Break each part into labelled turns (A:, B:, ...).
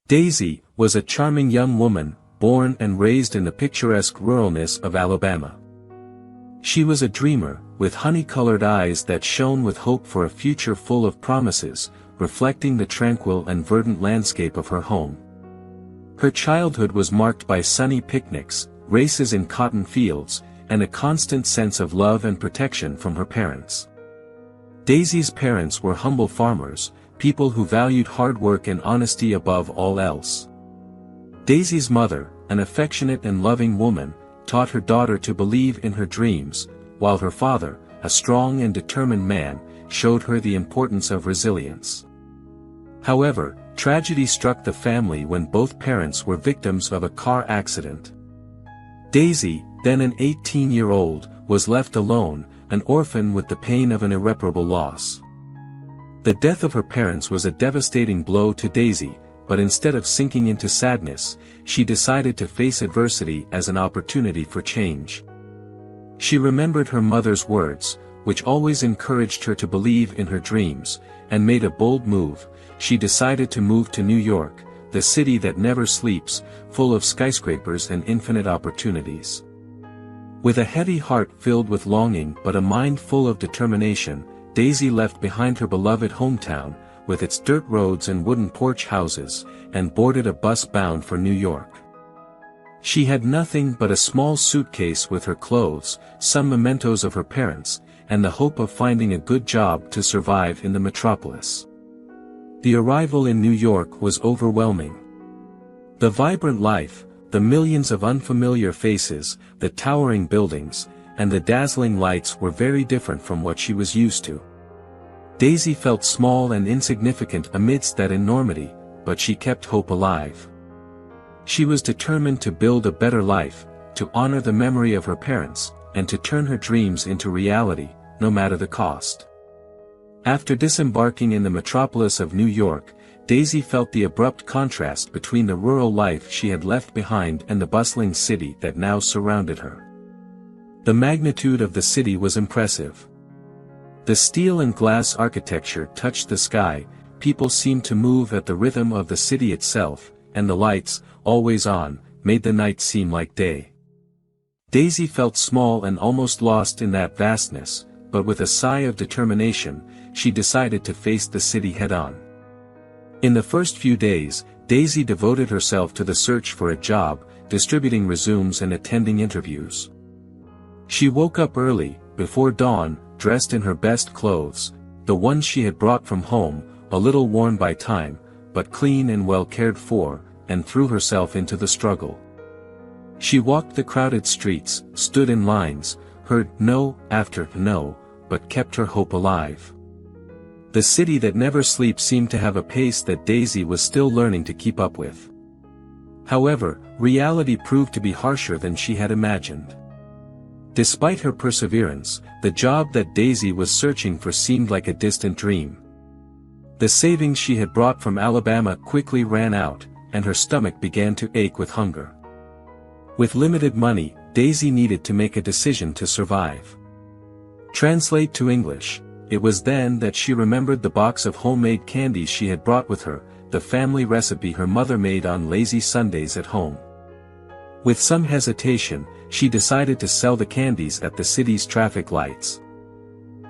A: Daisy was a charming young woman, born and raised in the picturesque ruralness of Alabama. She was a dreamer, with honey-colored eyes that shone with hope for a future full of promises, reflecting the tranquil and verdant landscape of her home. Her childhood was marked by sunny picnics, races in cotton fields, and a constant sense of love and protection from her parents. Daisy's parents were humble farmers, people who valued hard work and honesty above all else. Daisy's mother, an affectionate and loving woman, taught her daughter to believe in her dreams, while her father, a strong and determined man, showed her the importance of resilience. However, tragedy struck the family when both parents were victims of a car accident. Daisy, then an 18-year-old, was left alone, an orphan with the pain of an irreparable loss. The death of her parents was a devastating blow to Daisy, but instead of sinking into sadness, she decided to face adversity as an opportunity for change. She remembered her mother's words, which always encouraged her to believe in her dreams, and made a bold move. She decided to move to New York, the city that never sleeps, full of skyscrapers and infinite opportunities. With a heavy heart filled with longing but a mind full of determination, Daisy left behind her beloved hometown, with its dirt roads and wooden porch houses, and boarded a bus bound for New York. She had nothing but a small suitcase with her clothes, some mementos of her parents, and the hope of finding a good job to survive in the metropolis. The arrival in New York was overwhelming. The vibrant life, the millions of unfamiliar faces, the towering buildings, and the dazzling lights were very different from what she was used to. Daisy felt small and insignificant amidst that enormity, but she kept hope alive. She was determined to build a better life, to honor the memory of her parents, and to turn her dreams into reality, no matter the cost. After disembarking in the metropolis of New York, Daisy felt the abrupt contrast between the rural life she had left behind and the bustling city that now surrounded her. The magnitude of the city was impressive. The steel and glass architecture touched the sky, people seemed to move at the rhythm of the city itself, and the lights, always on, made the night seem like day. Daisy felt small and almost lost in that vastness, but with a sigh of determination, she decided to face the city head-on. In the first few days, Daisy devoted herself to the search for a job, distributing resumes and attending interviews. She woke up early, before dawn, dressed in her best clothes, the ones she had brought from home, a little worn by time, but clean and well cared for, and threw herself into the struggle. She walked the crowded streets, stood in lines, heard no after no, but kept her hope alive. The city that never sleeps seemed to have a pace that Daisy was still learning to keep up with. However, reality proved to be harsher than she had imagined. Despite her perseverance, the job that Daisy was searching for seemed like a distant dream. The savings she had brought from Alabama quickly ran out, and her stomach began to ache with hunger. With limited money, Daisy needed to make a decision to survive. Translate to English. It was then that she remembered the box of homemade candies she had brought with her, the family recipe her mother made on lazy Sundays at home. With some hesitation, she decided to sell the candies at the city's traffic lights.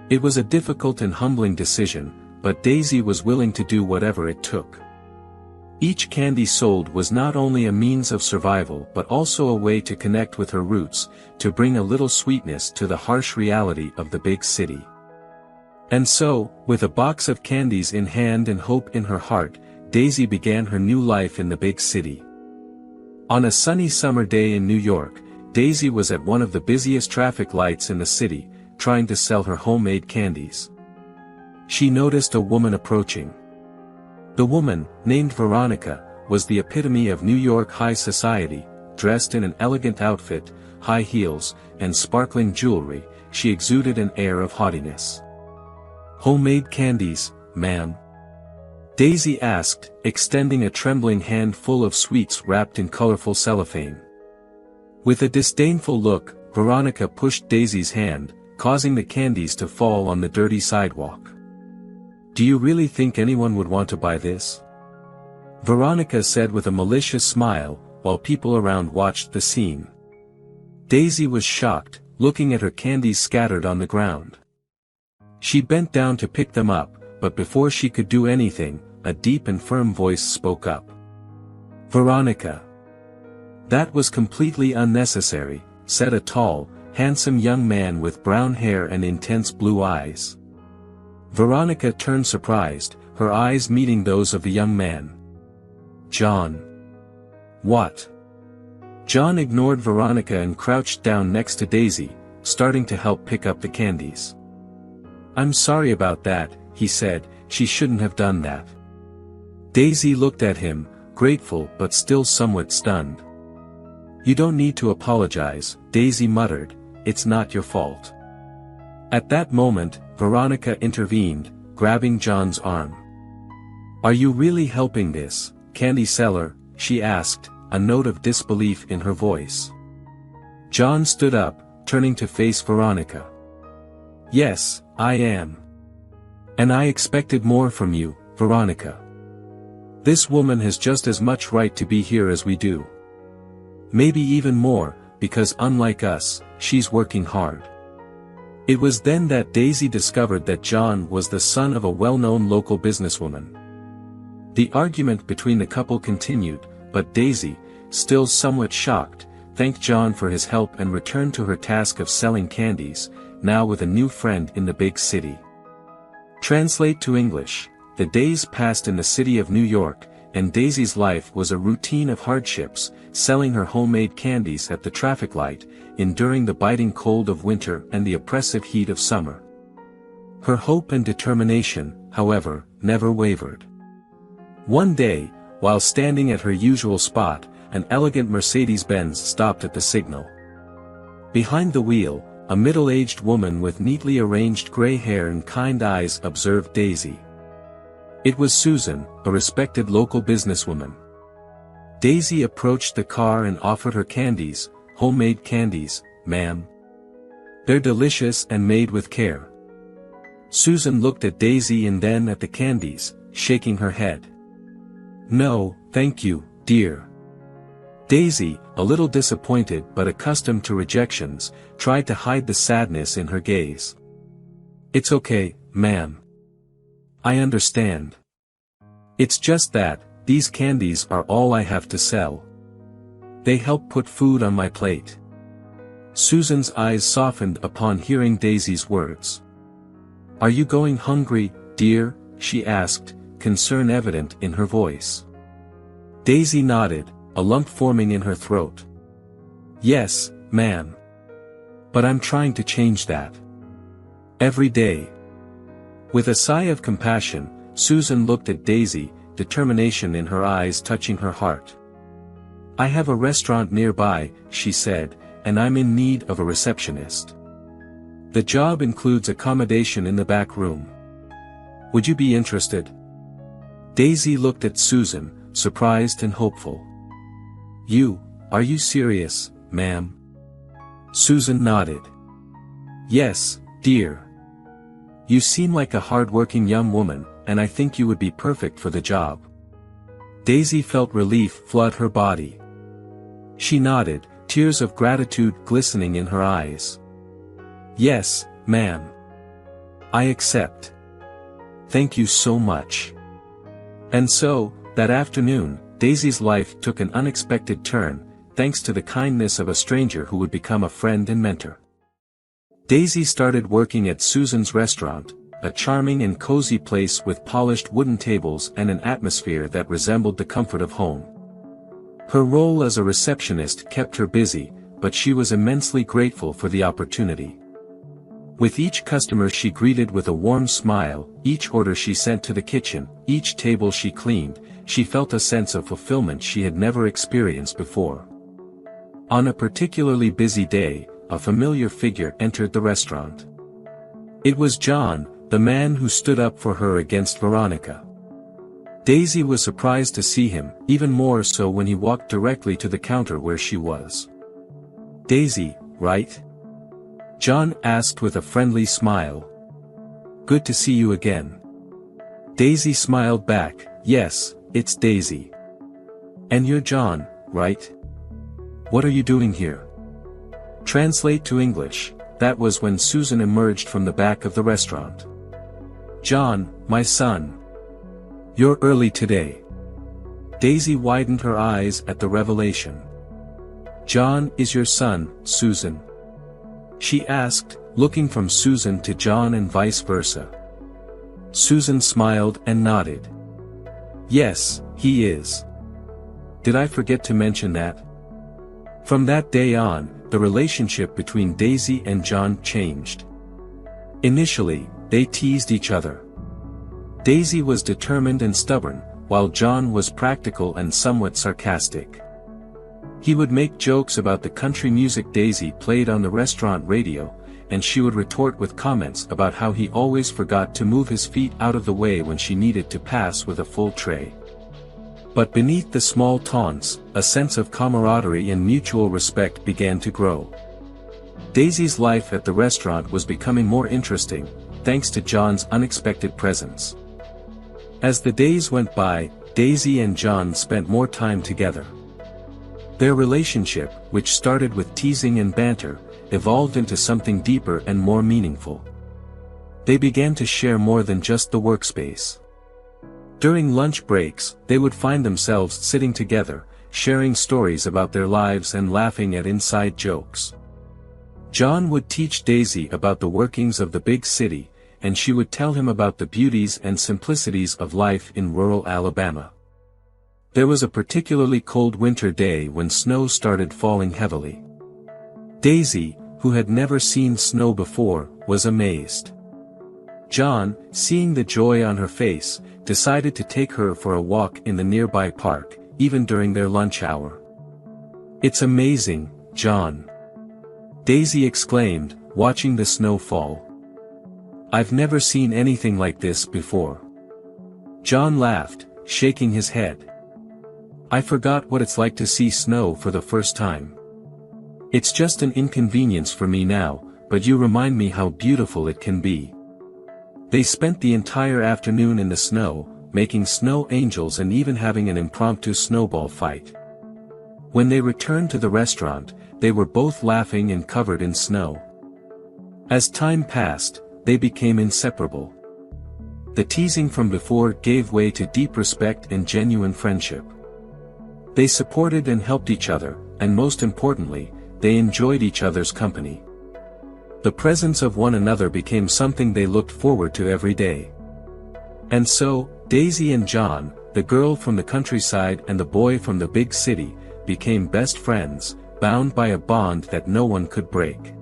A: It was a difficult and humbling decision, but Daisy was willing to do whatever it took. Each candy sold was not only a means of survival but also a way to connect with her roots, to bring a little sweetness to the harsh reality of the big city. And so, with a box of candies in hand and hope in her heart, Daisy began her new life in the big city. On a sunny summer day in New York, Daisy was at one of the busiest traffic lights in the city, trying to sell her homemade candies. She noticed a woman approaching. The woman, named Veronica, was the epitome of New York high society. Dressed in an elegant outfit, high heels, and sparkling jewelry, she exuded an air of haughtiness. "Homemade candies, ma'am?" Daisy asked, extending a trembling hand full of sweets wrapped in colorful cellophane. With a disdainful look, Veronica pushed Daisy's hand, causing the candies to fall on the dirty sidewalk. "Do you really think anyone would want to buy this?" Veronica said with a malicious smile, while people around watched the scene. Daisy was shocked, looking at her candies scattered on the ground. She bent down to pick them up, but before she could do anything, a deep and firm voice spoke up. "Veronica." "That was completely unnecessary," said a tall, handsome young man with brown hair and intense blue eyes. Veronica turned surprised, her eyes meeting those of the young man. "John." "What?" John ignored Veronica and crouched down next to Daisy, starting to help pick up the candies. "I'm sorry about that," he said, "she shouldn't have done that." Daisy looked at him, grateful but still somewhat stunned. "You don't need to apologize," Daisy muttered, "it's not your fault." At that moment, Veronica intervened, grabbing John's arm. "Are you really helping this candy seller?" she asked, a note of disbelief in her voice. John stood up, turning to face Veronica. "Yes, I am. And I expected more from you, Veronica. This woman has just as much right to be here as we do. Maybe even more, because unlike us, she's working hard." It was then that Daisy discovered that John was the son of a well-known local businesswoman. The argument between the couple continued, but Daisy, still somewhat shocked, thanked John for his help and returned to her task of selling candies, now with a new friend in the big city. Translate to English: the days passed in the city of New York, and Daisy's life was a routine of hardships, selling her homemade candies at the traffic light, enduring the biting cold of winter and the oppressive heat of summer. Her hope and determination, however, never wavered. One day, while standing at her usual spot, an elegant Mercedes-Benz stopped at the signal. Behind the wheel, a middle-aged woman with neatly arranged gray hair and kind eyes observed Daisy. It was Susan, a respected local businesswoman. Daisy approached the car and offered her candies. "Homemade candies, ma'am. They're delicious and made with care." Susan looked at Daisy and then at the candies, shaking her head. "No, thank you, dear." Daisy, a little disappointed but accustomed to rejections, tried to hide the sadness in her gaze. "It's okay, ma'am. I understand. It's just that, these candies are all I have to sell. They help put food on my plate." Susan's eyes softened upon hearing Daisy's words. "Are you going hungry, dear?" she asked, concern evident in her voice. Daisy nodded, a lump forming in her throat. "Yes, ma'am. But I'm trying to change that. Every day." With a sigh of compassion, Susan looked at Daisy, determination in her eyes touching her heart. "I have a restaurant nearby," she said, "and I'm in need of a receptionist. The job includes accommodation in the back room. Would you be interested?" Daisy looked at Susan, surprised and hopeful. Are you serious, ma'am?" Susan nodded. "Yes, dear. You seem like a hard-working young woman, and I think you would be perfect for the job." Daisy felt relief flood her body. She nodded, tears of gratitude glistening in her eyes. "Yes, ma'am. I accept. Thank you so much." And so, that afternoon, Daisy's life took an unexpected turn, thanks to the kindness of a stranger who would become a friend and mentor. Daisy started working at Susan's restaurant, a charming and cozy place with polished wooden tables and an atmosphere that resembled the comfort of home. Her role as a receptionist kept her busy, but she was immensely grateful for the opportunity. With each customer she greeted with a warm smile, each order she sent to the kitchen, each table she cleaned, she felt a sense of fulfillment she had never experienced before. On a particularly busy day, a familiar figure entered the restaurant. It was John, the man who stood up for her against Veronica. Daisy was surprised to see him, even more so when he walked directly to the counter where she was. "Daisy, right?" John asked with a friendly smile. "Good to see you again." Daisy smiled back, "Yes, it's Daisy." And you're John, right? What are you doing here? Translate to English. That was when Susan emerged from the back of the restaurant. John, my son. You're early today. Daisy widened her eyes at the revelation. John is your son, Susan? She asked, looking from Susan to John and vice versa. Susan smiled and nodded. Yes, he is. Did I forget to mention that? From that day on, the relationship between Daisy and John changed. Initially, they teased each other. Daisy was determined and stubborn, while John was practical and somewhat sarcastic. He would make jokes about the country music Daisy played on the restaurant radio, and she would retort with comments about how he always forgot to move his feet out of the way when she needed to pass with a full tray. But beneath the small taunts, a sense of camaraderie and mutual respect began to grow. Daisy's life at the restaurant was becoming more interesting, thanks to John's unexpected presence. As the days went by, Daisy and John spent more time together. Their relationship, which started with teasing and banter, evolved into something deeper and more meaningful. They began to share more than just the workspace. During lunch breaks, they would find themselves sitting together, sharing stories about their lives and laughing at inside jokes. John would teach Daisy about the workings of the big city, and she would tell him about the beauties and simplicities of life in rural Alabama. There was a particularly cold winter day when snow started falling heavily. Daisy, who had never seen snow before, was amazed. John, seeing the joy on her face, decided to take her for a walk in the nearby park, even during their lunch hour. "It's amazing, John," Daisy exclaimed, watching the snow fall. "I've never seen anything like this before." John laughed, shaking his head. "I forgot what it's like to see snow for the first time. It's just an inconvenience for me now, but you remind me how beautiful it can be." They spent the entire afternoon in the snow, making snow angels and even having an impromptu snowball fight. When they returned to the restaurant, they were both laughing and covered in snow. As time passed, they became inseparable. The teasing from before gave way to deep respect and genuine friendship. They supported and helped each other, and most importantly, they enjoyed each other's company. The presence of one another became something they looked forward to every day. And so, Daisy and John, the girl from the countryside and the boy from the big city, became best friends, bound by a bond that no one could break.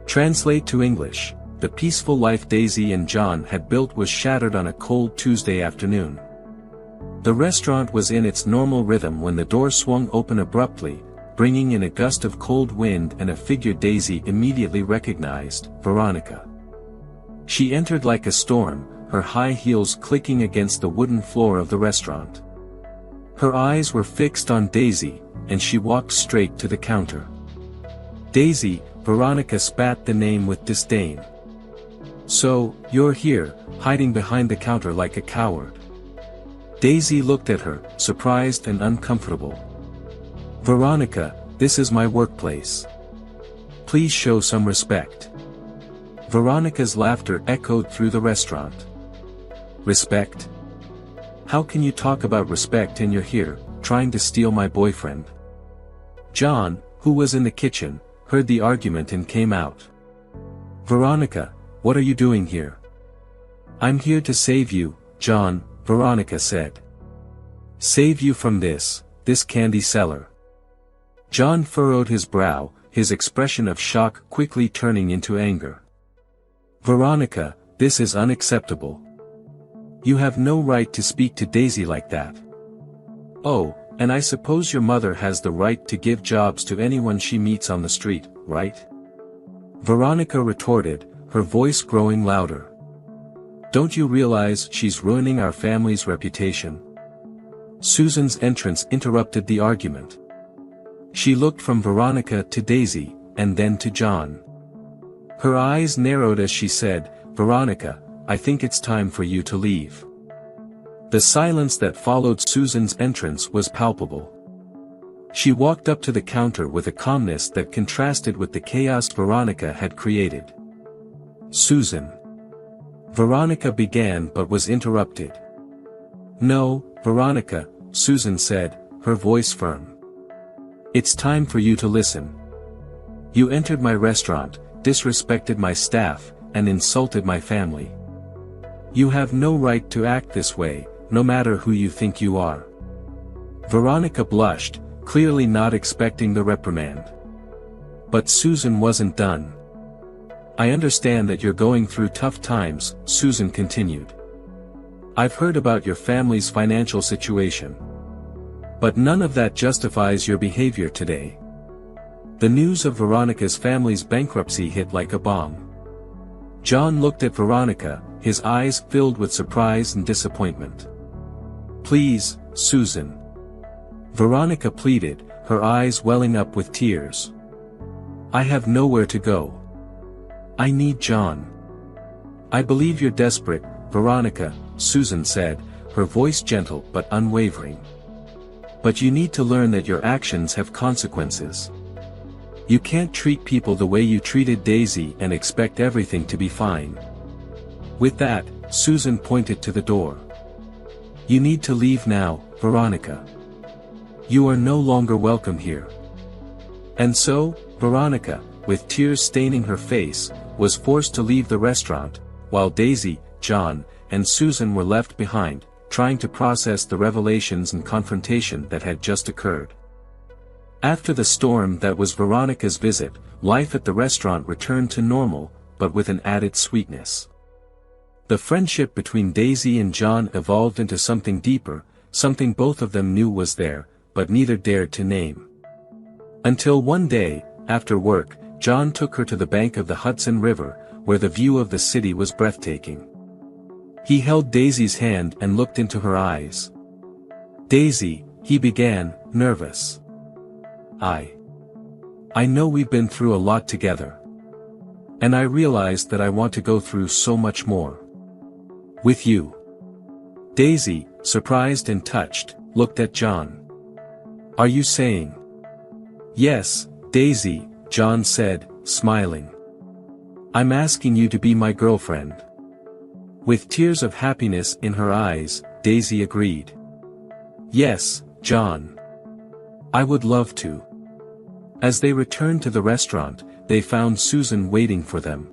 A: Translate to English: the peaceful life Daisy and John had built was shattered on a cold Tuesday afternoon. The restaurant was in its normal rhythm when the door swung open abruptly, bringing in a gust of cold wind and a figure Daisy immediately recognized: Veronica. She entered like a storm, her high heels clicking against the wooden floor of the restaurant. Her eyes were fixed on Daisy, and she walked straight to the counter. "Daisy," Veronica spat the name with disdain. "So, you're here, hiding behind the counter like a coward." Daisy looked at her, surprised and uncomfortable. "Veronica, this is my workplace. Please show some respect." Veronica's laughter echoed through the restaurant. "Respect? How can you talk about respect and you're here, trying to steal my boyfriend?" John, who was in the kitchen, heard the argument and came out. "Veronica, what are you doing here?" "I'm here to save you, John," Veronica said. "Save you from this candy seller." John furrowed his brow, his expression of shock quickly turning into anger. "Veronica, this is unacceptable. You have no right to speak to Daisy like that. Oh, and I suppose your mother has the right to give jobs to anyone she meets on the street, right?" Veronica retorted, her voice growing louder. "Don't you realize she's ruining our family's reputation?" Susan's entrance interrupted the argument. She looked from Veronica to Daisy, and then to John. Her eyes narrowed as she said, "Veronica, I think it's time for you to leave." The silence that followed Susan's entrance was palpable. She walked up to the counter with a calmness that contrasted with the chaos Veronica had created. "Susan." Veronica began but was interrupted. "No, Veronica," Susan said, her voice firm. "It's time for you to listen. You entered my restaurant, disrespected my staff, and insulted my family. You have no right to act this way, no matter who you think you are." Veronica blushed, clearly not expecting the reprimand. But Susan wasn't done. "I understand that you're going through tough times," Susan continued. "I've heard about your family's financial situation. But none of that justifies your behavior today." The news of Veronica's family's bankruptcy hit like a bomb. John looked at Veronica, his eyes filled with surprise and disappointment. "Please, Susan." Veronica pleaded, her eyes welling up with tears. "I have nowhere to go. I need John." "I believe you're desperate, Veronica," Susan said, her voice gentle but unwavering. "But you need to learn that your actions have consequences. You can't treat people the way you treated Daisy and expect everything to be fine." With that, Susan pointed to the door. "You need to leave now, Veronica. You are no longer welcome here." And so, Veronica, with tears staining her face, was forced to leave the restaurant, while Daisy, John, and Susan were left behind, trying to process the revelations and confrontation that had just occurred. After the storm that was Veronica's visit, life at the restaurant returned to normal, but with an added sweetness. The friendship between Daisy and John evolved into something deeper, something both of them knew was there, but neither dared to name. Until one day, after work, John took her to the bank of the Hudson River, where the view of the city was breathtaking. He held Daisy's hand and looked into her eyes. "Daisy," he began, nervous. I know we've been through a lot together. And I realized that I want to go through so much more. With you." Daisy, surprised and touched, looked at John. "Are you saying?" "Yes, Daisy," John said, smiling. "I'm asking you to be my girlfriend." With tears of happiness in her eyes, Daisy agreed. "Yes, John. I would love to." As they returned to the restaurant, they found Susan waiting for them.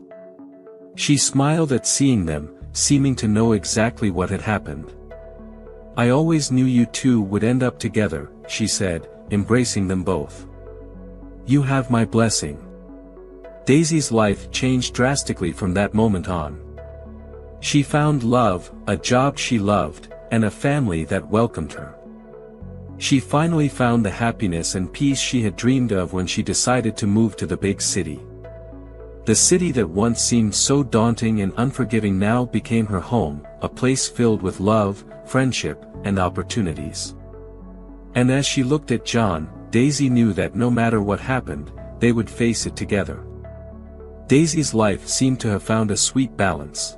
A: She smiled at seeing them, seeming to know exactly what had happened. "I always knew you two would end up together," she said, embracing them both. "You have my blessing." Daisy's life changed drastically from that moment on. She found love, a job she loved, and a family that welcomed her. She finally found the happiness and peace she had dreamed of when she decided to move to the big city. The city that once seemed so daunting and unforgiving now became her home, a place filled with love, friendship, and opportunities. And as she looked at John, Daisy knew that no matter what happened, they would face it together. Daisy's life seemed to have found a sweet balance.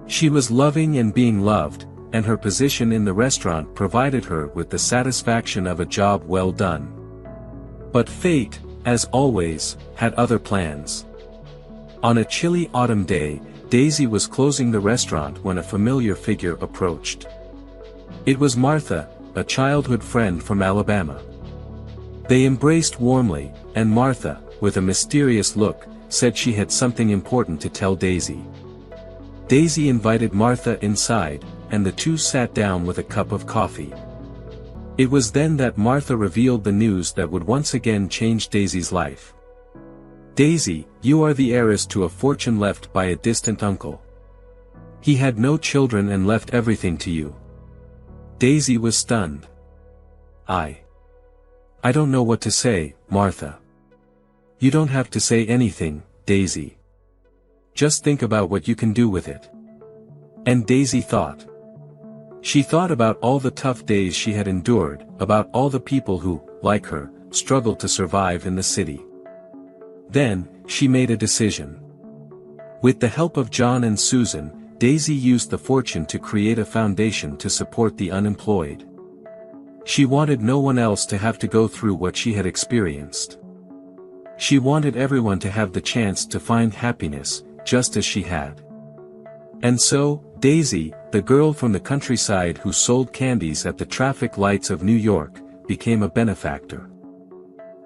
A: She was loving and being loved, and her position in the restaurant provided her with the satisfaction of a job well done. But fate, as always, had other plans. On a chilly autumn day, Daisy was closing the restaurant when a familiar figure approached. It was Martha, a childhood friend from Alabama. They embraced warmly, and Martha, with a mysterious look, said she had something important to tell Daisy. Daisy invited Martha inside, and the two sat down with a cup of coffee. It was then that Martha revealed the news that would once again change Daisy's life. "Daisy, you are the heiress to a fortune left by a distant uncle. He had no children and left everything to you." Daisy was stunned. I don't know what to say, Martha." "You don't have to say anything, Daisy. Just think about what you can do with it." And Daisy thought. She thought about all the tough days she had endured, about all the people who, like her, struggled to survive in the city. Then, she made a decision. With the help of John and Susan, Daisy used the fortune to create a foundation to support the unemployed. She wanted no one else to have to go through what she had experienced. She wanted everyone to have the chance to find happiness, just as she had. And so, Daisy, the girl from the countryside who sold candies at the traffic lights of New York, became a benefactor.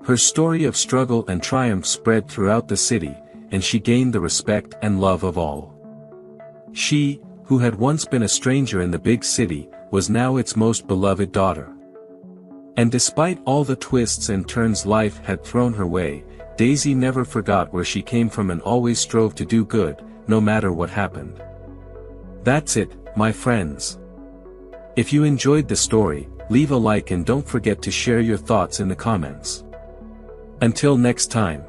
A: Her story of struggle and triumph spread throughout the city, and she gained the respect and love of all. She, who had once been a stranger in the big city, was now its most beloved daughter. And despite all the twists and turns life had thrown her way, Daisy never forgot where she came from and always strove to do good, no matter what happened. That's it, my friends. If you enjoyed the story, leave a like and don't forget to share your thoughts in the comments. Until next time.